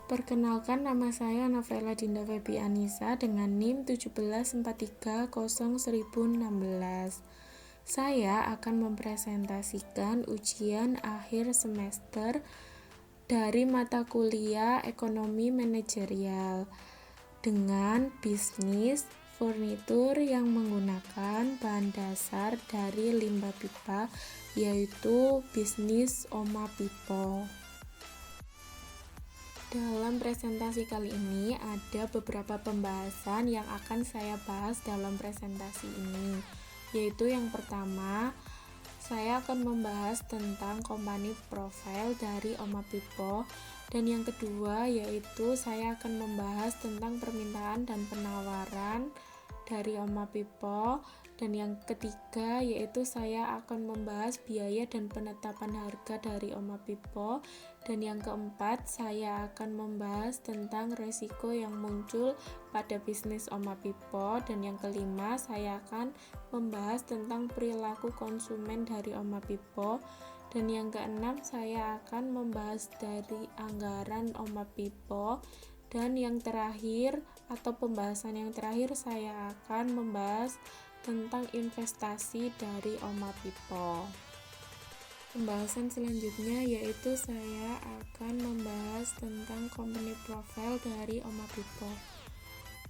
Perkenalkan, nama saya Novela Dinda Febi Anissa dengan NIM 1743016. Saya akan mempresentasikan ujian akhir semester dari mata kuliah Ekonomi Manajerial dengan bisnis furnitur yang menggunakan bahan dasar dari limbah pipa, yaitu bisnis Oma Pipo. Dalam presentasi kali ini ada beberapa pembahasan yang akan saya bahas dalam presentasi ini, yaitu yang pertama, saya akan membahas tentang company profile dari Oma Pipo, dan yang kedua yaitu saya akan membahas tentang permintaan dan penawaran dari Oma Pipo, dan yang ketiga yaitu saya akan membahas biaya dan penetapan harga dari Oma Pipo, dan yang keempat saya akan membahas tentang resiko yang muncul pada bisnis Oma Pipo, dan yang kelima saya akan membahas tentang perilaku konsumen dari Oma Pipo, dan yang keenam saya akan membahas dari anggaran Oma Pipo, dan yang terakhir atau pembahasan yang terakhir saya akan membahas tentang investasi dari Oma Pipo. Pembahasan selanjutnya yaitu saya akan membahas tentang company profile dari Oma Pipo.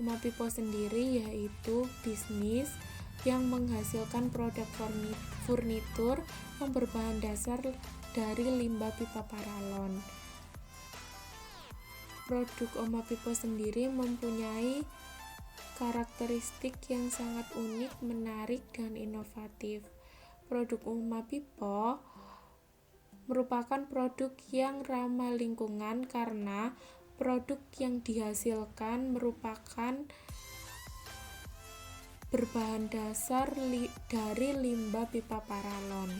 Oma Pipo sendiri yaitu bisnis yang menghasilkan produk furnitur yang berbahan dasar dari limbah pipa paralon. Produk Oma Pipo sendiri mempunyai karakteristik yang sangat unik, menarik, dan inovatif. Produk Oma Pipo merupakan produk yang ramah lingkungan karena produk yang dihasilkan merupakan berbahan dasar dari limbah pipa paralon.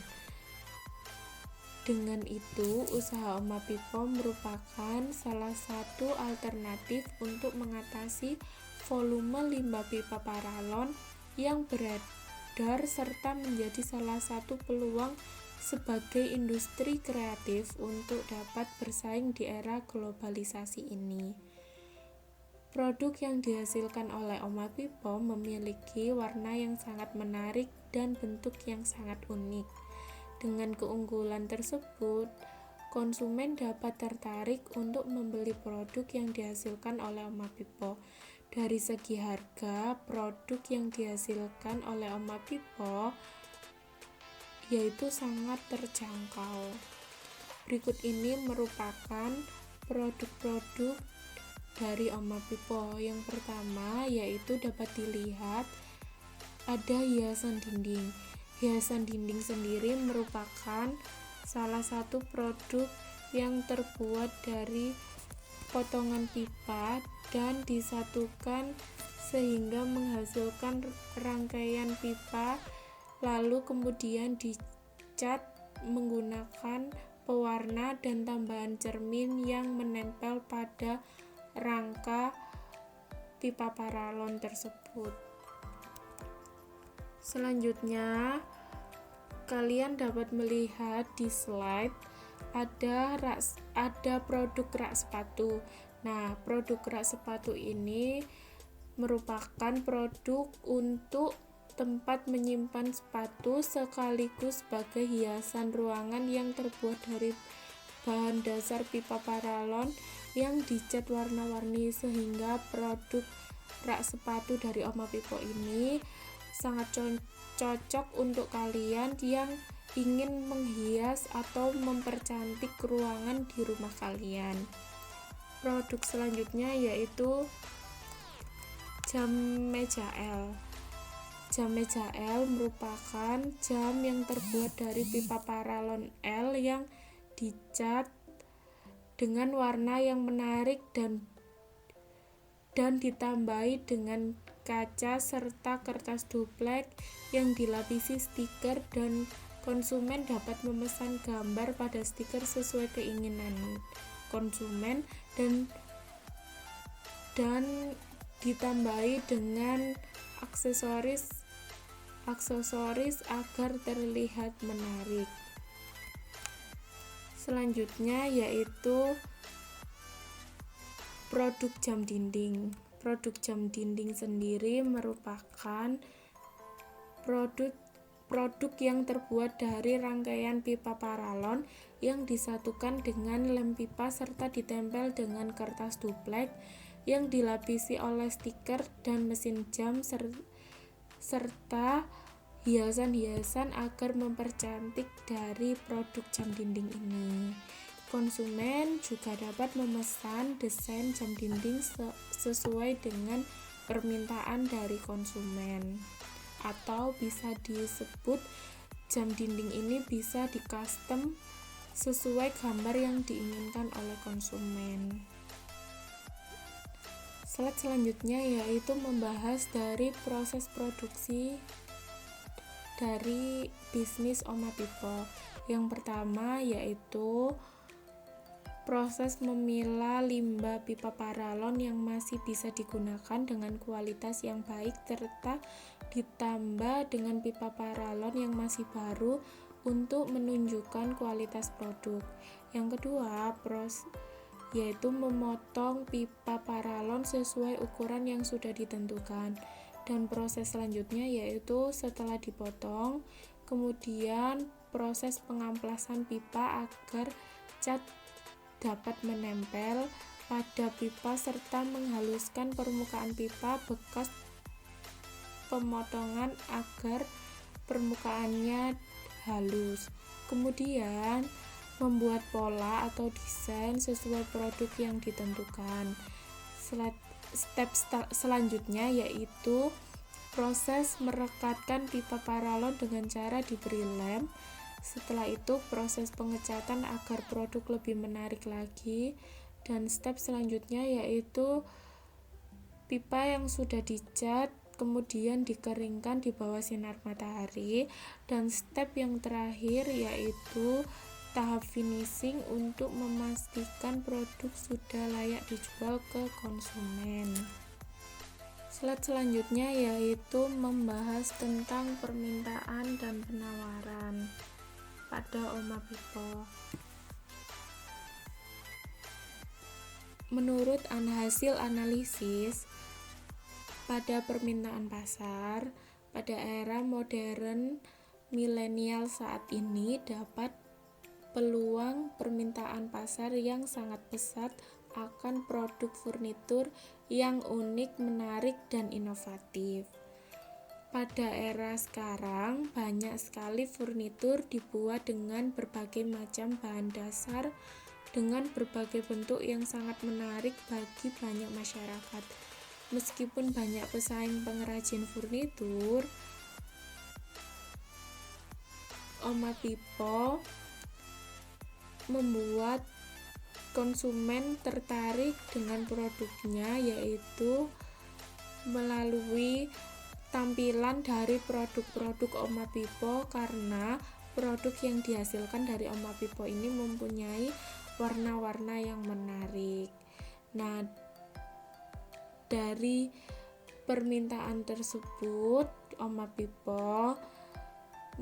Dengan itu, usaha Oma Pipo merupakan salah satu alternatif untuk mengatasi volume limbah pipa paralon yang beredar serta menjadi salah satu peluang sebagai industri kreatif untuk dapat bersaing di era globalisasi ini. Produk yang dihasilkan oleh Oma Pipo memiliki warna yang sangat menarik dan bentuk yang sangat unik. Dengan keunggulan tersebut, konsumen dapat tertarik untuk membeli produk yang dihasilkan oleh Oma Pipo. Dari segi harga, produk yang dihasilkan oleh Oma Pipo yaitu sangat terjangkau. Berikut ini merupakan produk-produk dari Oma Pipo. Yang pertama yaitu dapat dilihat ada hiasan dinding. Hiasan dinding sendiri merupakan salah satu produk yang terbuat dari potongan pipa dan disatukan sehingga menghasilkan rangkaian pipa, lalu kemudian dicat menggunakan pewarna dan tambahan cermin yang menempel pada rangka pipa paralon tersebut. Selanjutnya, kalian dapat melihat di slide ada produk rak sepatu. Nah, produk rak sepatu ini merupakan produk untuk tempat menyimpan sepatu sekaligus sebagai hiasan ruangan yang terbuat dari bahan dasar pipa paralon yang dicat warna-warni, sehingga produk rak sepatu dari Oma Pipo ini sangat cocok untuk kalian yang ingin menghias atau mempercantik ruangan di rumah kalian. Produk selanjutnya yaitu jam meja L. Jam meja L merupakan jam yang terbuat dari pipa paralon L yang dicat dengan warna yang menarik dan ditambahi dengan kaca serta kertas duplek yang dilapisi stiker, dan konsumen dapat memesan gambar pada stiker sesuai keinginan konsumen dan ditambahi dengan aksesoris agar terlihat menarik. Selanjutnya yaitu Produk jam dinding. Produk jam dinding sendiri merupakan produk yang terbuat dari rangkaian pipa paralon yang disatukan dengan lem pipa serta ditempel dengan kertas duplek yang dilapisi oleh stiker dan mesin jam serta hiasan-hiasan agar mempercantik dari produk jam dinding ini. Konsumen juga dapat memesan desain jam dinding sesuai dengan permintaan dari konsumen, atau bisa disebut jam dinding ini bisa di-custom sesuai gambar yang diinginkan oleh konsumen. Slide selanjutnya yaitu membahas dari proses produksi dari bisnis Oma Pipo. Yang pertama yaitu proses memilah limbah pipa paralon yang masih bisa digunakan dengan kualitas yang baik serta ditambah dengan pipa paralon yang masih baru untuk menunjukkan kualitas produk. Yang kedua, yaitu memotong pipa paralon sesuai ukuran yang sudah ditentukan. Dan proses selanjutnya yaitu setelah dipotong, kemudian proses pengamplasan pipa agar cat dapat menempel pada pipa serta menghaluskan permukaan pipa bekas pemotongan agar permukaannya halus. Kemudian membuat pola atau desain sesuai produk yang ditentukan. Step selanjutnya yaitu proses merekatkan pipa paralon dengan cara diberi lem. Setelah itu proses pengecatan agar produk lebih menarik lagi, dan step selanjutnya yaitu pipa yang sudah dicat kemudian dikeringkan di bawah sinar matahari, dan step yang terakhir yaitu tahap finishing untuk memastikan produk sudah layak dijual ke konsumen. Slide selanjutnya yaitu membahas tentang permintaan dan penawaran pada Oma Pipo. Menurut hasil analisis pada permintaan pasar pada era modern milenial saat ini, dapat peluang permintaan pasar yang sangat pesat akan produk furnitur yang unik, menarik, dan inovatif. Pada era sekarang, banyak sekali furnitur dibuat dengan berbagai macam bahan dasar dengan berbagai bentuk yang sangat menarik bagi banyak masyarakat. Meskipun banyak pesaing pengrajin furnitur, Oma Pipo membuat konsumen tertarik dengan produknya, yaitu melalui tampilan dari produk-produk Oma Pipo, karena produk yang dihasilkan dari Oma Pipo ini mempunyai warna-warna yang menarik. Nah, dari permintaan tersebut Oma Pipo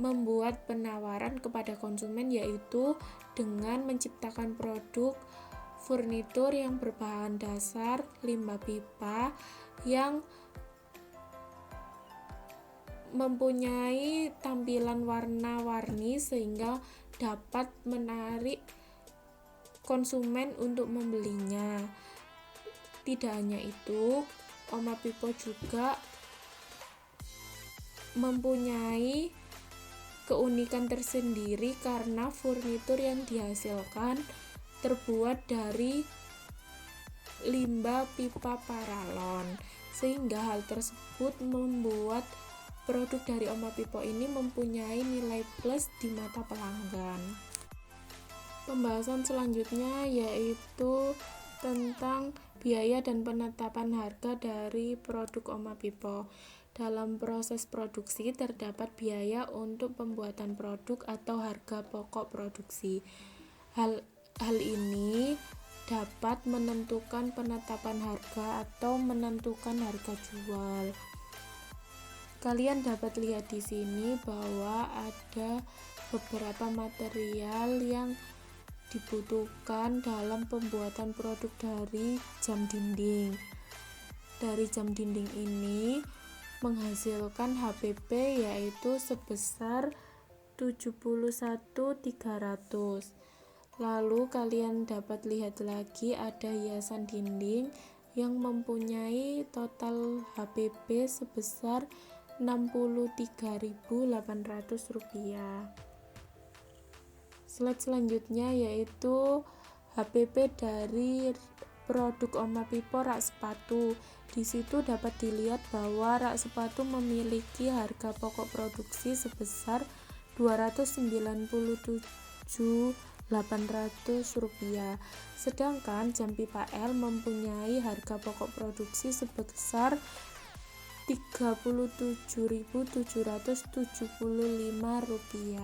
membuat penawaran kepada konsumen, yaitu dengan menciptakan produk furnitur yang berbahan dasar limbah pipa yang mempunyai tampilan warna-warni sehingga dapat menarik konsumen untuk membelinya. Tidak hanya itu, Oma Pipo juga mempunyai keunikan tersendiri karena furnitur yang dihasilkan terbuat dari limbah pipa paralon, sehingga hal tersebut membuat produk dari Oma Pipo ini mempunyai nilai plus di mata pelanggan. Pembahasan selanjutnya yaitu tentang biaya dan penetapan harga dari produk Oma Pipo. Dalam proses produksi terdapat biaya untuk pembuatan produk atau harga pokok produksi. Hal ini dapat menentukan penetapan harga atau menentukan harga jual. Kalian dapat lihat di sini bahwa ada beberapa material yang dibutuhkan dalam pembuatan produk dari jam dinding. Dari jam dinding ini menghasilkan HPP yaitu sebesar 71.300. Lalu kalian dapat lihat lagi ada hiasan dinding yang mempunyai total HPP sebesar Rp63.800. Slide selanjutnya yaitu HPP dari produk Oma Pipo rak sepatu. Di situ dapat dilihat bahwa rak sepatu memiliki harga pokok produksi sebesar Rp297.800. Sedangkan jam pipa L mempunyai harga pokok produksi sebesar Rp37.775.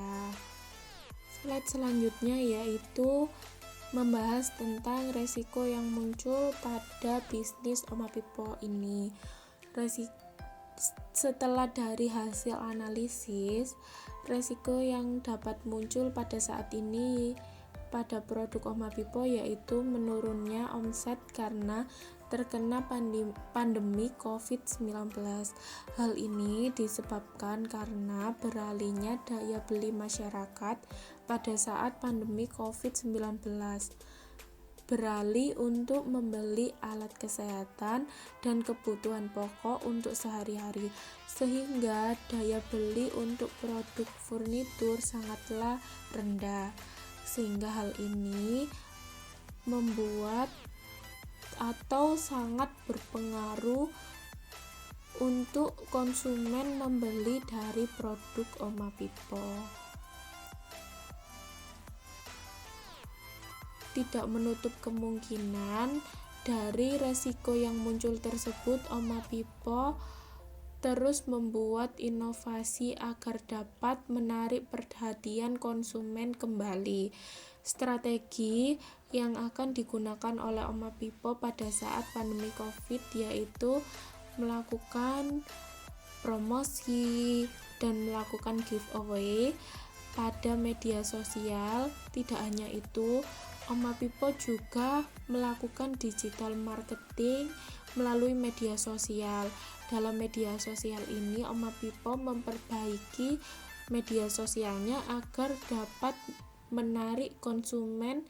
Slide selanjutnya yaitu membahas tentang resiko yang muncul pada bisnis Oma Pipo ini. Setelah dari hasil analisis, resiko yang dapat muncul pada saat ini pada produk Oma Pipo yaitu menurunnya omset karena terkena pandemi COVID-19. Hal ini disebabkan karena beralihnya daya beli masyarakat pada saat pandemi COVID-19, beralih untuk membeli alat kesehatan dan kebutuhan pokok untuk sehari-hari, sehingga daya beli untuk produk furnitur sangatlah rendah, sehingga hal ini membuat atau sangat berpengaruh untuk konsumen membeli dari produk Oma Pipo. Tidak menutup kemungkinan dari resiko yang muncul tersebut, Oma Pipo terus membuat inovasi agar dapat menarik perhatian konsumen kembali. Strategi yang akan digunakan oleh Oma Pipo pada saat pandemi COVID yaitu melakukan promosi dan melakukan giveaway pada media sosial. Tidak hanya itu, Oma Pipo juga melakukan digital marketing melalui media sosial. Dalam media sosial ini, Oma Pipo memperbaiki media sosialnya agar dapat menarik konsumen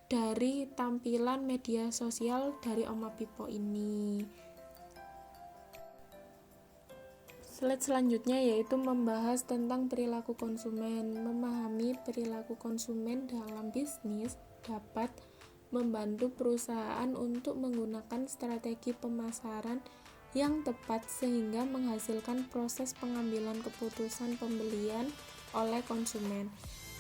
dari tampilan media sosial dari Oma Pipo ini. Slide selanjutnya yaitu membahas tentang perilaku konsumen. Memahami perilaku konsumen dalam bisnis dapat membantu perusahaan untuk menggunakan strategi pemasaran yang tepat sehingga menghasilkan proses pengambilan keputusan pembelian oleh konsumen.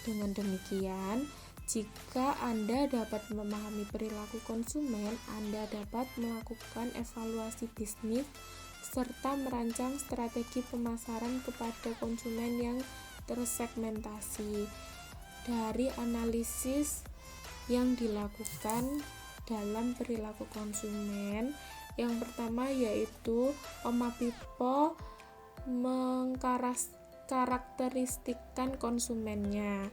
Dengan demikian, jika Anda dapat memahami perilaku konsumen, Anda dapat melakukan evaluasi bisnis serta merancang strategi pemasaran kepada konsumen yang tersegmentasi. Dari analisis yang dilakukan dalam perilaku konsumen, yang pertama yaitu Oma Pipo mengkarakteristikkan konsumennya.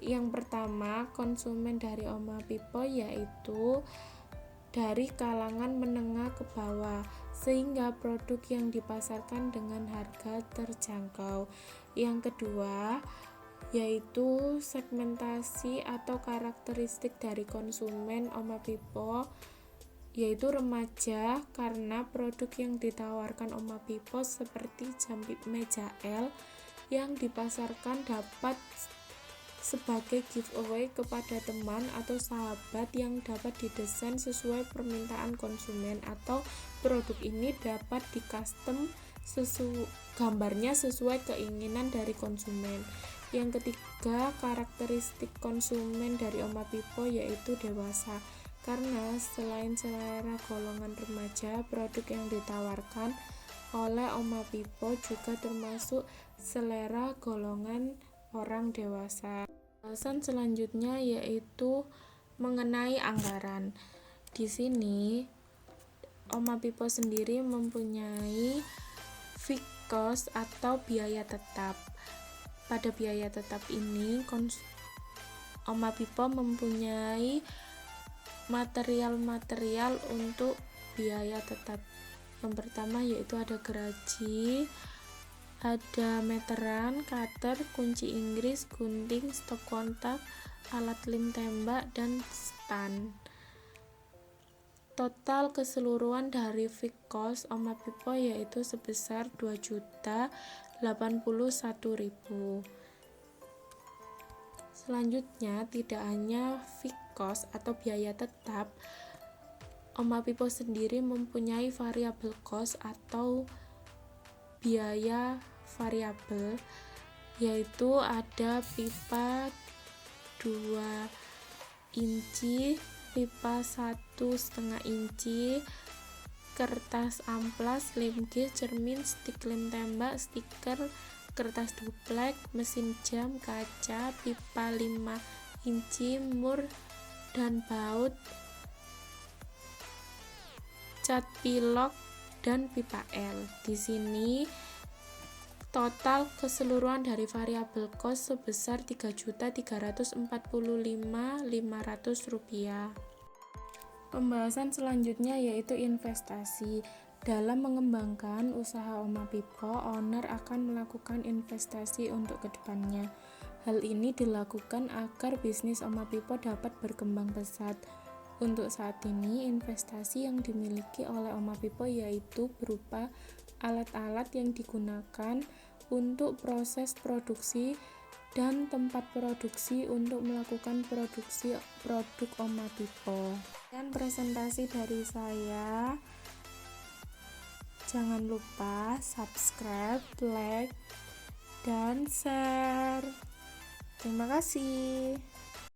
Yang pertama, konsumen dari Oma Pipo yaitu dari kalangan menengah ke bawah, sehingga produk yang dipasarkan dengan harga terjangkau. Yang kedua yaitu segmentasi atau karakteristik dari konsumen Oma Pipo yaitu remaja, karena produk yang ditawarkan Oma Pipo seperti jam meja L yang dipasarkan dapat sebagai giveaway kepada teman atau sahabat yang dapat didesain sesuai permintaan konsumen, atau produk ini dapat di-custom gambarnya sesuai keinginan dari konsumen. Yang ketiga, karakteristik konsumen dari Oma Pipo yaitu dewasa, karena selain selera golongan remaja, produk yang ditawarkan oleh Oma Pipo juga termasuk selera golongan orang dewasa. Bahasan selanjutnya yaitu mengenai anggaran. Di sini Oma Pipo sendiri mempunyai fixed cost atau biaya tetap. Pada biaya tetap ini Oma Pipo mempunyai material-material untuk biaya tetap. Yang pertama yaitu ada geraji, ada meteran, cutter, kunci Inggris, gunting, stop kontak, alat lem tembak, dan stand. Total keseluruhan dari fixed cost Oma Pipo yaitu sebesar 2.081.000. Selanjutnya, tidak hanya fixed cost atau biaya tetap, Oma Pipo sendiri mempunyai variable cost atau biaya variabel, yaitu ada pipa 2 inci, pipa 1,5 inci, kertas amplas, lem G, cermin, stik lem tembak, stiker, kertas duplek, mesin jam, kaca, pipa 5 inci, mur dan baut, cat pilok, dan pipa L. Di sini total keseluruhan dari variabel cost sebesar Rp3.345.500. Pembahasan selanjutnya yaitu investasi. Dalam mengembangkan usaha Oma Pipo, owner akan melakukan investasi untuk kedepannya. Hal ini dilakukan agar bisnis Oma Pipo dapat berkembang pesat. Untuk saat ini, investasi yang dimiliki oleh Oma Pipo yaitu berupa alat-alat yang digunakan untuk proses produksi dan tempat produksi untuk melakukan produksi produk Oma Pipo. Dan presentasi dari saya. Jangan lupa subscribe, like, dan share. Terima kasih.